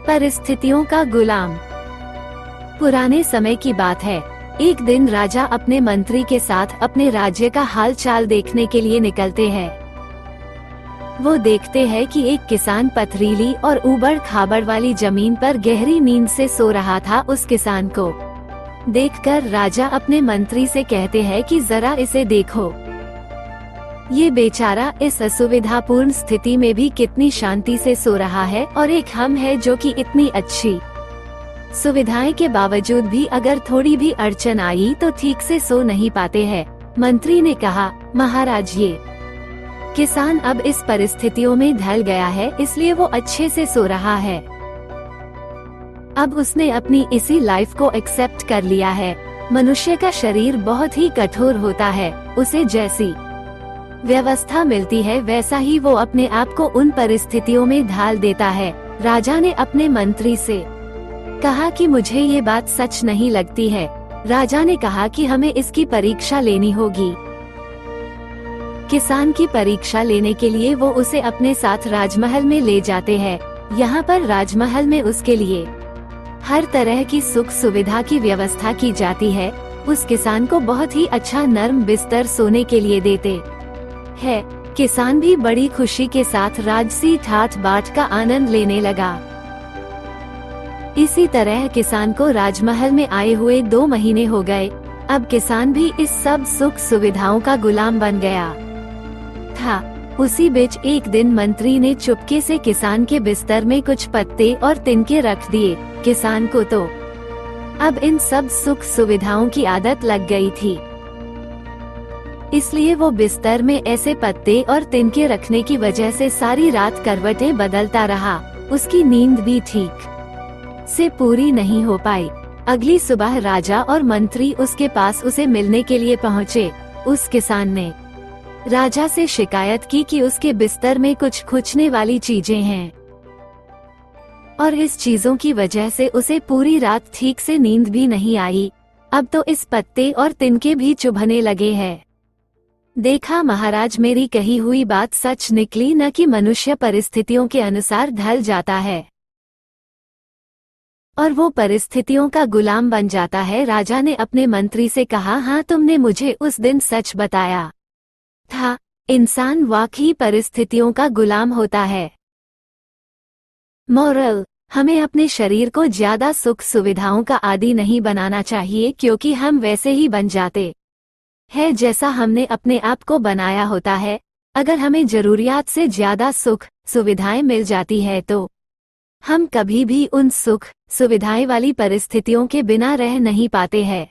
परिस्थितियों का गुलाम। पुराने समय की बात है। एक दिन राजा अपने मंत्री के साथ अपने राज्य का हाल चाल देखने के लिए निकलते हैं। वो देखते हैं कि एक किसान पथरीली और ऊबड़ खाबड़ वाली जमीन पर गहरी नींद से सो रहा था। उस किसान को देखकर राजा अपने मंत्री से कहते हैं कि जरा इसे देखो, ये बेचारा इस असुविधापूर्ण स्थिति में भी कितनी शांति से सो रहा है, और एक हम है जो कि इतनी अच्छी सुविधाएं के बावजूद भी अगर थोड़ी भी अड़चन आई तो ठीक से सो नहीं पाते हैं। मंत्री ने कहा, महाराज, ये किसान अब इस परिस्थितियों में ढल गया है, इसलिए वो अच्छे से सो रहा है। अब उसने अपनी इसी लाइफ को एक्सेप्ट कर लिया है। मनुष्य का शरीर बहुत ही कठोर होता है, उसे जैसी व्यवस्था मिलती है वैसा ही वो अपने आप को उन परिस्थितियों में ढाल देता है। राजा ने अपने मंत्री से कहा कि मुझे ये बात सच नहीं लगती है। राजा ने कहा कि हमें इसकी परीक्षा लेनी होगी। किसान की परीक्षा लेने के लिए वो उसे अपने साथ राजमहल में ले जाते हैं। यहाँ पर राजमहल में उसके लिए हर तरह की सुख सुविधा की व्यवस्था की जाती है। उस किसान को बहुत ही अच्छा नर्म बिस्तर सोने के लिए देते है। किसान भी बड़ी खुशी के साथ राजसी ठाठ बाट का आनंद लेने लगा। इसी तरह किसान को राजमहल में आए हुए 2 महीने हो गए। अब किसान भी इस सब सुख सुविधाओं का गुलाम बन गया था। उसी बीच एक दिन मंत्री ने चुपके से किसान के बिस्तर में कुछ पत्ते और तिनके रख दिए। किसान को तो अब इन सब सुख सुविधाओं की आदत लग गई थी, इसलिए वो बिस्तर में ऐसे पत्ते और तिनके रखने की वजह से सारी रात करवटें बदलता रहा। उसकी नींद भी ठीक से पूरी नहीं हो पाई। अगली सुबह राजा और मंत्री उसके पास उसे मिलने के लिए पहुँचे। उस किसान ने राजा से शिकायत की कि उसके बिस्तर में कुछ खुचने वाली चीजें हैं, और इस चीजों की वजह से उसे पूरी रात ठीक से नींद भी नहीं आई। अब तो इस पत्ते और तिनके भी चुभने लगे हैं। देखा महाराज, मेरी कही हुई बात सच निकली न कि मनुष्य परिस्थितियों के अनुसार ढल जाता है और वो परिस्थितियों का गुलाम बन जाता है। राजा ने अपने मंत्री से कहा, हाँ, तुमने मुझे उस दिन सच बताया था। इंसान वाकई परिस्थितियों का गुलाम होता है। मोरल: हमें अपने शरीर को ज्यादा सुख सुविधाओं का आदी नहीं बनाना चाहिए, क्योंकि हम वैसे ही बन जाते है जैसा हमने अपने आप को बनाया होता है। अगर हमें जरूरियात से ज्यादा सुख सुविधाएं मिल जाती है तो हम कभी भी उन सुख सुविधाएं वाली परिस्थितियों के बिना रह नहीं पाते हैं।